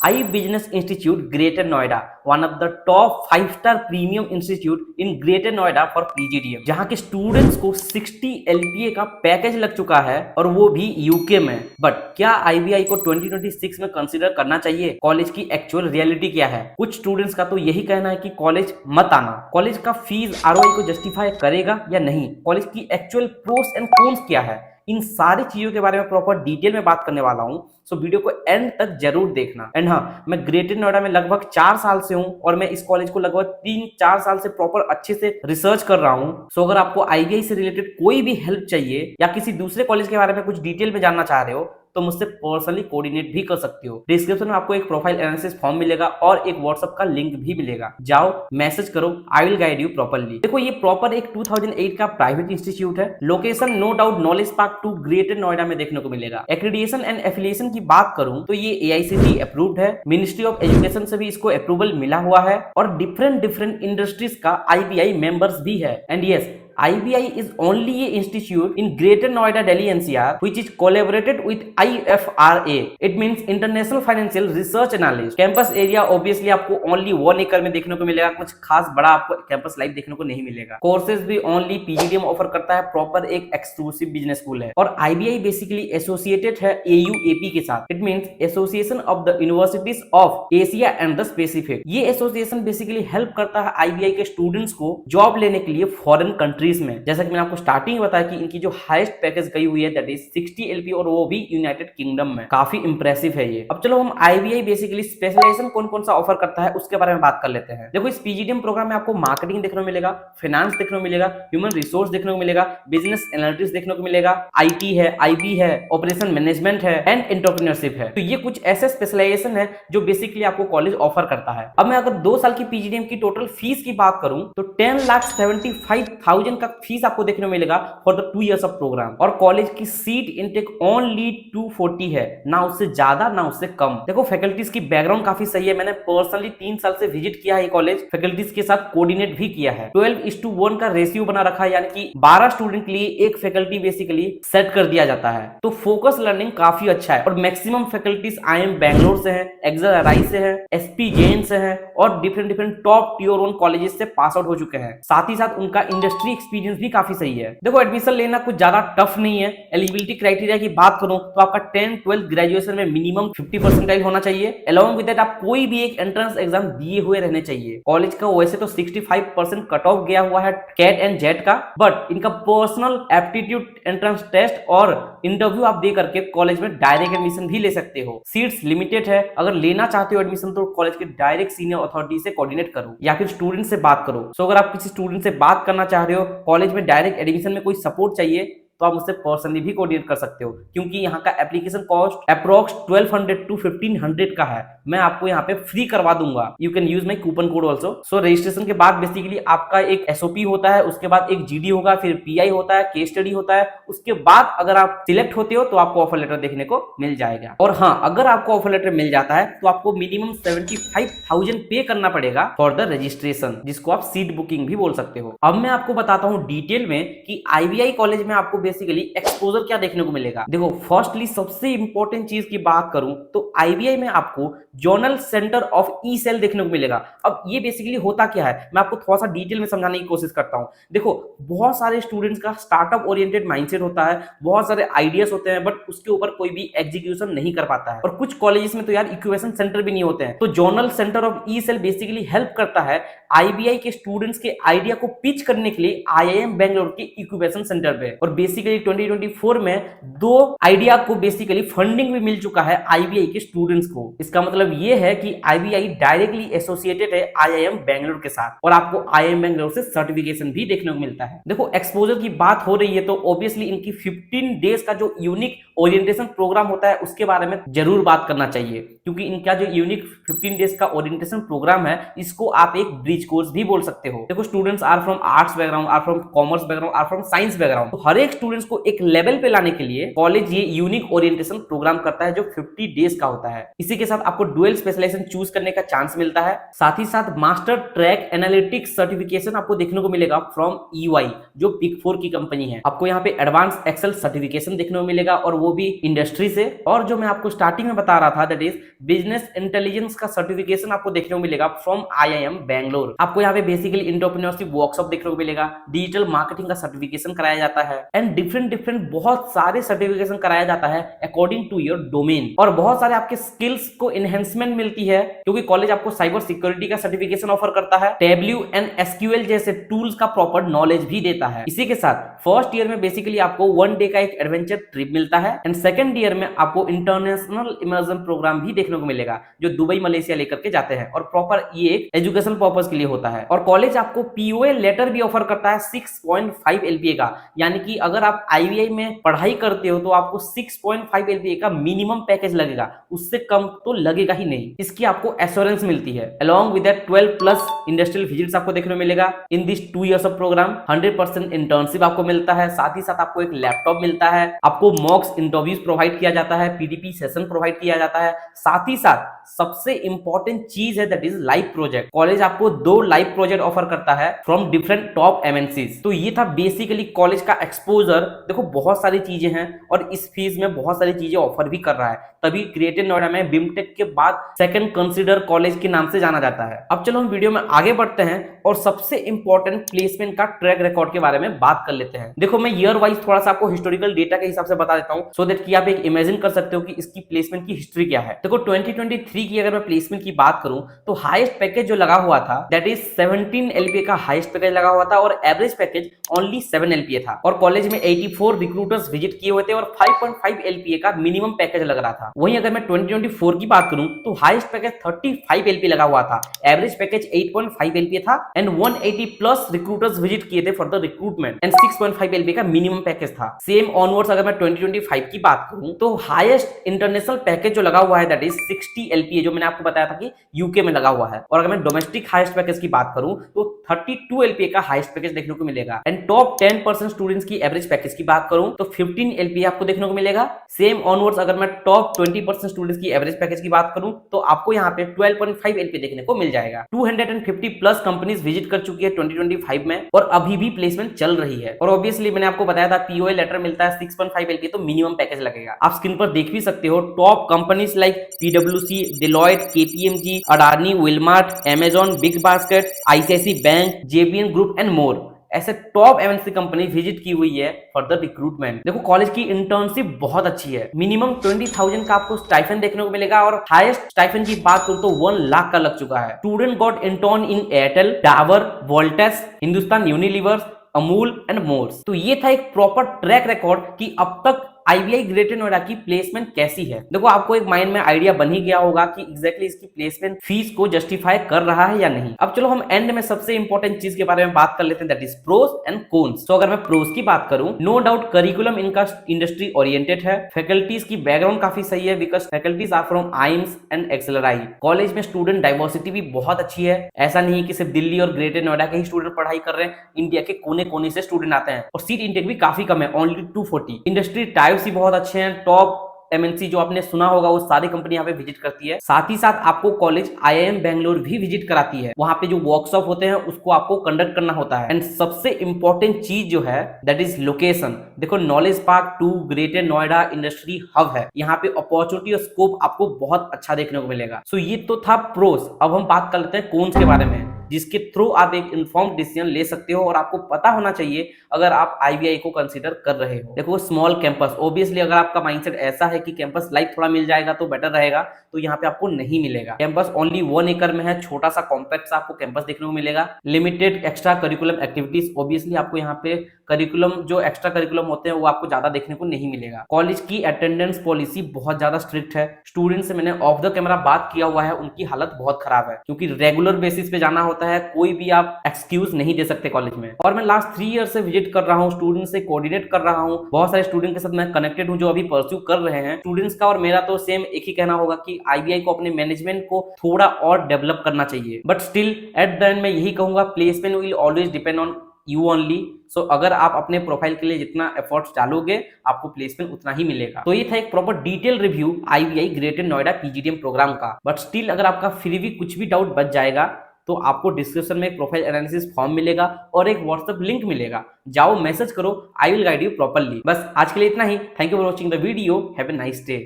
I business institute greater Noida, one of the top 5 star premium institute in greater Noida for PGDM, जहां के students को 60 LPA का package लग चुका है और वो भी यूके में। बट क्या आईबीआई को 2026 में कंसीडर करना चाहिए? कॉलेज की एक्चुअल रियलिटी क्या है? कुछ स्टूडेंट्स का तो यही कहना है कि कॉलेज मत आना। कॉलेज का फीस आरओआई को जस्टिफाई करेगा या नहीं? कॉलेज की एक्चुअल प्रोस एंड कॉन्स क्या है? इन सारी चीजों के बारे में प्रॉपर डिटेल में बात करने वाला हूं, सो वीडियो को एंड तक जरूर देखना। एंड हाँ, मैं ग्रेटर नोएडा में लगभग 4 साल से हूं और मैं इस कॉलेज को लगभग 3-4 साल से प्रॉपर अच्छे से रिसर्च कर रहा हूं। सो अगर आपको आईबीआई से रिलेटेड कोई भी हेल्प चाहिए या किसी दूसरे कॉलेज के बारे में कुछ डिटेल में जानना चाह रहे हो तो मुझसे पर्सनली कोऑर्डिनेट भी कर सकते हो। डिस्क्रिप्शन में आपको एक प्रोफाइल एनालिसिस फॉर्म मिलेगा और एक व्हाट्सएप का लिंक भी मिलेगा। जाओ मैसेज करो, I will guide you properly. देखो, ये प्रॉपर एक 2008 का प्राइवेट इंस्टीट्यूट है। Location no doubt knowledge park 2 Greater Noida में देखने को मिलेगा। एक्रेडिटेशन एंड एफिलिएशन की बात करूं तो ये एआईसीटीई अप्रूव्ड है। मिनिस्ट्री ऑफ एजुकेशन से भी इसको अप्रूवल मिला हुआ है और डिफरेंट इंडस्ट्रीज का आईबीआई मेंबर्स भी है। And yes, IBI is only a institute in Greater Noida, Delhi NCR, which is collaborated with IFRA. It means International Financial Research Analyst. Campus area obviously आपको only 1 एकड़ में देखने को मिलेगा, कुछ खास बड़ा आपको कैंपस लाइफ देखने को नहीं मिलेगा। कोर्सेज भी ओनली पीजीडीएम ऑफर करता है, प्रॉपर एक एक्सक्लूसिव बिजनेस स्कूल है। और IBI बेसिकली एसोसिएटेड है AUAP के साथ। It means association of the universities of Asia and the Pacific. ये एसोसिएशन बेसिकली हेल्प करता है IBI के स्टूडेंट्स को जॉब लेने के लिए फॉरेन कंट्रीज में। जैसा कि मैंने आपको स्टार्टिंग में बताया कि इनकी जो हाईएस्ट पैकेज गई हुई है दैट इज 60 एलपी और वो भी यूनाइटेड किंगडम में। काफी इंप्रेसिव है ये। अब चलो हम आईबीआई बेसिकली स्पेशलाइजेशन कौन कौन सा ऑफर करता है उसके बारे में बात कर लेते हैं। देखो, इस पीजीडीएम प्रोग्राम में आपको मार्केटिंग देखने को मिलेगा, फाइनेंस देखने को मिलेगा, ह्यूमन रिसोर्स देखने को मिलेगा, बिजनेस एनालिटिक्स देखने को मिलेगा, आईटी है, आईबी है, ऑपरेशन मैनेजमेंट है एंड एंटरप्रेन्योरशिप है। तो ये कुछ ऐसे स्पेशलाइजेशन है जो बेसिकली आपको कॉलेज ऑफर करता है। अब मैं अगर 2 साल की पीजीडीएम की टोटल फीस की बात करूं तो 10,75,000 का फीस आपको देखने को मिलेगा for the 2 years of programme. और कॉलेज की सीट इनटेक ओनली 240 है, ना उससे ज्यादा ना उससे कम। देखो, फैकल्टीज की बैकग्राउंड काफी सही है। मैंने पर्सनली 3 साल से विजिट किया है ये कॉलेज, फैकल्टीज के साथ कोऑर्डिनेट भी किया है। 12:1 का रेशियो बना रखा है, यानी कि 12 स्टूडेंट के लिए एक फैकल्टी बेसिकली सेट कर दिया जाता है। तो फोकस लर्निंग काफी अच्छा है और मैक्सिमम फैकल्टीज IIM बैंगलोर से है, एक्सेल RI से है, SP जैन से है और डिफरेंट टॉप टियर 1 कॉलेजेस से पास आउट हो चुके हैं। साथ ही साथ उनका इंडस्ट्री एक्सपीरियंस भी काफी सही है। देखो, एडमिशन लेना कुछ ज्यादा टफ नहीं है। एलिजिबिलिटी क्राइटेरिया की बात करूं तो आपका 10-12 ग्रेजुएशन में मिनिमम 50% होना चाहिए। अलोंग विद दैट आप कोई भी एक एंट्रेंस एग्जाम दिए हुए रहने चाहिए। कॉलेज का वैसे तो 65% कट ऑफ गया हुआ है कैट एंड जेट का, बट इनका पर्सनल एप्टीट्यूड एंट्रेंस टेस्ट और इंटरव्यू आप दे करके कॉलेज में डायरेक्ट एडमिशन भी ले सकते हो। सीट्स लिमिटेड है। अगर लेना चाहते हो एडमिशन तो कॉलेज के डायरेक्ट सीनियर अथॉरिटी से कोऑर्डिनेट करो या फिर स्टूडेंट से बात करो। सो अगर आप किसी स्टूडेंट से बात करना चाह रहे हो, कॉलेज में डायरेक्ट एडमिशन में कोई सपोर्ट चाहिए तो आप मुझसे पर्सनली भी कोऑर्डिनेट कर सकते हो, क्योंकि यहाँ का एप्लीकेशन कॉस्ट अप्रोक्स 1200 to 1500 का है। मैं आपको यहाँ पे फ्री करवा दूंगा। You can use my coupon code also. So registration के बाद बेसिकली आपका एक एसओपी होता है, उसके बाद एक जीडी होगा, फिर पीआई होता है, केस स्टडी होता है। उसके बाद अगर आप सिलेक्ट होते हो तो आपको ऑफर लेटर देखने को मिल जाएगा। और हाँ, अगर आपको ऑफर लेटर मिल जाता है तो आपको मिनिमम 75,000 पे करना पड़ेगा फॉर द रजिस्ट्रेशन, जिसको आप सीट बुकिंग भी बोल सकते हो। अब मैं आपको बताता हूँ डिटेल में कि आईबीआई कॉलेज में आपको बेसिकली एक्सपोजर क्या देखने को मिलेगा। देखो, फर्स्टली सबसे इंपॉर्टेंट चीज की बात करूं तो आईबीआई में आपको zonal centre of E cell देखने को मिलेगा। अब ये बेसिकली होता क्या है, मैं आपको थोड़ा सा डिटेल में समझाने की कोशिश करता हूं। देखो, बहुत सारे स्टूडेंट्स का स्टार्टअप ओरिएंटेड माइंडसेट होता है, बहुत सारे आइडियाज होते हैं, बट उसके ऊपर कोई भी एग्जीक्यूशन नहीं कर पाता है। और कुछ कॉलेजेस में तो यार इक्यूएशन सेंटर भी नहीं होते हैं। तो zonal centre of E cell basically help करता है आईबीआई के स्टूडेंट्स के आइडिया को पिच करने के लिए IIM बैंगलोर के इक्यूबेशन सेंटर पे। और बेसिकली 2024 में 2 आइडिया को बेसिकली फंडिंग भी मिल चुका है आईबीआई के स्टूडेंट्स को। इसका मतलब ये है कि आईबीआई डायरेक्टली एसोसिएटेड है IIM बैंगलोर के साथ और आपको IIM बैंगलोर से सर्टिफिकेशन भी देखने को मिलता है। देखो, एक्सपोजर की बात हो रही है तो ऑब्वियसली इनकी 15 डेज का जो यूनिक ओरिएंटेशन प्रोग्राम होता है उसके बारे में जरूर बात करना चाहिए, क्योंकि इनका जो यूनिक 15 डेज का ओरिएंटेशन प्रोग्राम है इसको आप एक ब्रिज कोर्स भी बोल सकते हो। देखो, students are from arts background, are from commerce background, are from science background. तो हर एक स्टूडेंट्स को एक लेवल पे लाने के लिए कॉलेज ये यूनिक ओरिएंटेशन प्रोग्राम करता है जो 50 डेज का होता है। इसी के साथ आपको डुअल स्पेशलाइजेशन चूज करने का चांस मिलता है। साथ ही साथ मास्टर ट्रैक एनालिटिक्स सर्टिफिकेशन आपको देखने को मिलेगा फ्रॉम EY जो बिग 4 की कंपनी है। आपको यहाँ पे एडवांस एक्सेल सर्टिफिकेशन देखने को मिलेगा और वो भी इंडस्ट्री से। और जो मैं आपको स्टार्टिंग में बता रहा था दैट इज बिजनेस इंटेलिजेंस का सर्टिफिकेशन आपको देखने को मिलेगा फ्रॉम IIM बैंगलोर। आपको यहाँ पे बेसिकली एंटरप्रेन्योरशिप वर्कशॉप देखने को मिलेगा, डिजिटल मार्केटिंग का सर्टिफिकेशन कराया जाता है एंड डिफरेंट बहुत सारे सर्टिफिकेशन कराया जाता है अकॉर्डिंग टू योर डोमेन। और बहुत सारे आपके स्किल्स को एनहेंसमेंट मिलती है क्योंकि कॉलेज आपको साइबर सिक्योरिटी का सर्टिफिकेशन ऑफर करता है, टेबल्यू एंड SQL जैसे टूल्स का प्रॉपर नॉलेज भी देता है। इसी के साथ फर्स्ट ईयर में बेसिकली आपको 1 डे का एक एडवेंचर ट्रिप मिलता है एंड सेकंड ईयर में आपको इंटरनेशनल इमर्जन प्रोग्राम भी देखने को मिलेगा जो दुबई मलेशिया लेकर के जाते हैं और प्रॉपर ये एक एजुकेशन पर्पस के लिए होता है। और कॉलेज आपको POA लेटर भी ऑफर करता है 6.5 LPA का, यानी कि अगर आप IVI में पढ़ाई करते हो तो आपको 6.5 LPA का मिनिमम पैकेज लगेगा, उससे कम तो लगेगा ही नहीं। इसकी आपको एश्योरेंस मिलती है। Along with that 12+ industrial visits आपको देखने को मिलेगा in this 2 years of programme. 100% internship आपको मिलता है, साथ ही साथ आपको एक लैपटॉप मिलता है, आपको मॉक्स इंटरव्यूज प्रोवाइड किया जाता है, PDP सेशन प्रोवाइड किया जाता है। साथ ही साथ सबसे इंपॉर्टेंट चीज है that is live project. College आपको 2 लाइव प्रोजेक्ट ऑफर करता है फ्रॉम डिफरेंट टॉप MNCs। तो ये था बेसिकली कॉलेज का एक्सपोजर। देखो बहुत सारी चीजें हैं और इस फीस में बहुत सारी चीजें ऑफर भी कर रहा है, तभी ग्रेटर नोएडा में BIMTech के बाद सेकंड कंसीडर कॉलेज के नाम से जाना जाता है। अब चलो हम वीडियो में आगे बढ़ते हैं और सबसे इंपॉर्टेंट प्लेसमेंट का ट्रैक रिकॉर्ड के बारे में बात कर लेते हैं। देखो मैं ईयर वाइज थोड़ा सा आपको हिस्टोरिकल डेटा के हिसाब से बता देता हूं सो दैट कि आप एक इमेजिन कर सकते हो कि इसकी प्लेसमेंट की हिस्ट्री क्या है। देखो 2023 की अगर मैं प्लेसमेंट की बात करूं तो हाईएस्ट पैकेज जो लगा हुआ था दैट इज 17 LPA का हाईएस्ट पैकेज लगा हुआ था और एवरेज पैकेज ओनली 7 LPA था। और कॉलेज में 84 रिक्रूटर्स विजिट किए हुए थे और 5.5 LPA का मिनिमम पैकेज लग रहा था। वहीं अगर मैं 2024 की बात करूं तो हाईएस्ट पैकेज 35 LPA लगा हुआ था, एवरेज पैकेज 8.5 LPA था एंड 180+ रिक्रूटर्स विजिट किए थे for the recruitment and 6.5 LPA का मिनिमम पैकेज था। सेम ऑनवर्ड्स अगर मैं 2025 की बात करूं तो हाईएस्ट इंटरनेशनल पैकेज जो लगा हुआ है दैट इज 60 LPA जो मैंने आपको बताया था कि यूके में लगा हुआ है। और अगर मैं डोमेस्टिक हाईएस्ट पैकेज की बात करूं तो 32 LPA का हाईएस्ट पैकेज देखने को मिलेगा एंड टॉप 10% स्टूडेंट्स की एवरेज पैकेज की बात करूं तो 15 LPA आपको देखने को मिलेगा। सेम ऑनवर्ड्स अगर मैं टॉप 20% स्टूडेंट्स की एवरेज पैकेज की बात करूं तो आपको यहाँ पे 12.5 LPA देखने को मिल जाएगा। 250+ कंपनीज विजिट कर चुकी है 2025 में और अभी भी प्लेसमेंट चल रही है। और ऑब्वियसली मैंने आपको बताया था POA लेटर मिलता है 6.5 LPA तो मिनिमम पैकेज लगेगा। आप स्क्रीन पर देख भी सकते हो top companies like PwC, Deloitte, KPMG, Adani, Walmart, Amazon, big basket, ICICI bank, JBN group and more ऐसे टॉप MNC कंपनी विजिट की हुई है फॉर द रिक्रूटमेंट। देखो कॉलेज की इंटर्नशिप बहुत अच्छी है, मिनिमम 20,000 का आपको स्टाइफेंड देखने को मिलेगा और हाईएस्ट स्टाइफेंड की बात करूं तो 1 लाख का लग चुका है। Student got intern in Airtel, Dabur, Voltas, Hindustan Unilever, Amul and mores. तो ये था एक प्रॉपर ट्रैक रिकॉर्ड कि अब तक IVI ग्रेटर नोएडा की प्लेसमेंट कैसी है। देखो आपको एक माइंड में आइडिया बन ही गया होगा कि एग्जैक्टली इसकी प्लेसमेंट फीस को जस्टिफाई कर रहा है या नहीं। अब चलो हम एंड में सबसे इंपॉर्टेंट चीज के बारे में बात कर लेते हैं that is pros and cons. तो अगर मैं प्रोस की बात करूं नो डाउट करिकुलम इनका इंडस्ट्री ओरिएंटेड है, फैकल्टीज की बैकग्राउंड काफी सही है because faculties are from IIMs and XLRI. College में स्टूडेंट डाइवर्सिटी भी बहुत अच्छी है, ऐसा नहीं कि सिर्फ दिल्ली और ग्रेटर नोएडा के ही स्टूडेंट पढ़ाई कर रहे हैं, इंडिया के कोने कोने से स्टूडेंट आते हैं और सीट इंटेक भी काफी कम है, ओनली 240। इंडस्ट्री टाइप्स ही बहुत अच्छे हैं, टॉप MNC जो आपने सुना होगा वो सारी कंपनी यहाँ पे विजिट करती है। साथ ही साथ आपको कॉलेज IIM बैंगलोर भी विजिट कराती है, वहां पे जो वर्कशॉप होते हैं उसको आपको कंडक्ट करना होता है। एंड सबसे इंपॉर्टेंट चीज जो है दैट इज लोकेशन। देखो knowledge park 2 Greater Noida industry hub है, यहाँ पे अपॉर्चुनिटी और स्कोप आपको बहुत अच्छा देखने को मिलेगा। सो ये तो था प्रोस। अब हम बात कर लेते हैं कॉन्स के बारे में, जिसके थ्रू आप एक इन्फॉर्म्ड डिसीजन ले सकते हो और आपको पता होना चाहिए अगर आप IVI को कंसीडर कर रहे हो। देखो स्मॉल कैंपस, ऑब्वियसली अगर आपका माइंडसेट ऐसा है कि कैंपस लाइफ थोड़ा मिल जाएगा तो बेटर रहेगा, तो यहाँ पे आपको नहीं मिलेगा। कैंपस ओनली 1 एकड़ में है, छोटा सा कॉम्पैक्ट सा आपको कैंपस देखने को मिलेगा। Limited extra curriculum activities, obviously आपको यहाँ पे करिकुलम जो एक्स्ट्रा करिकुलम होते हैं वो आपको ज्यादा देखने को नहीं मिलेगा। कॉलेज की अटेंडेंस पॉलिसी बहुत ज्यादा स्ट्रिक्ट है। स्टूडेंट से मैंने ऑफ द कैमरा बात किया हुआ है, उनकी हालत बहुत खराब है क्योंकि रेगुलर बेसिस पे जाना होता है, कोई भी आप एक्सक्यूज नहीं दे सकते कॉलेज में। और मैं लास्ट 3 ईयर से विजिट कर रहा हूँ, स्टूडेंट से कोऑर्डिनेट कर रहा हूँ, बहुत सारे स्टूडेंट के साथ मैं कनेक्टेड हूँ जो अभी परस्यू कर रहे हैं। स्टूडेंट्स का और मेरा तो सेम एक ही कहना होगा कि IVI को अपने मैनेजमेंट को थोड़ा और डेवलप करना चाहिए, but still at the end मैं यही कहूंगा placement will always depend on you only. So अगर आप अपने प्रोफाइल के लिए जितना एफर्ट्स डालोगे आपको प्लेसमेंट उतना ही मिलेगा। तो ये था एक proper detail review IVI Greater Noida PGDM programme का। बट स्टिल अगर आपका फिर भी कुछ भी डाउट बच जाएगा तो आपको डिस्क्रिप्शन में एक प्रोफाइल एनालिसिस फॉर्म मिलेगा और एक व्हाट्सएप लिंक मिलेगा, जाओ मैसेज करो, I will guide you properly. बस आज के लिए इतना ही। Thank you for watching the video, have a nice day.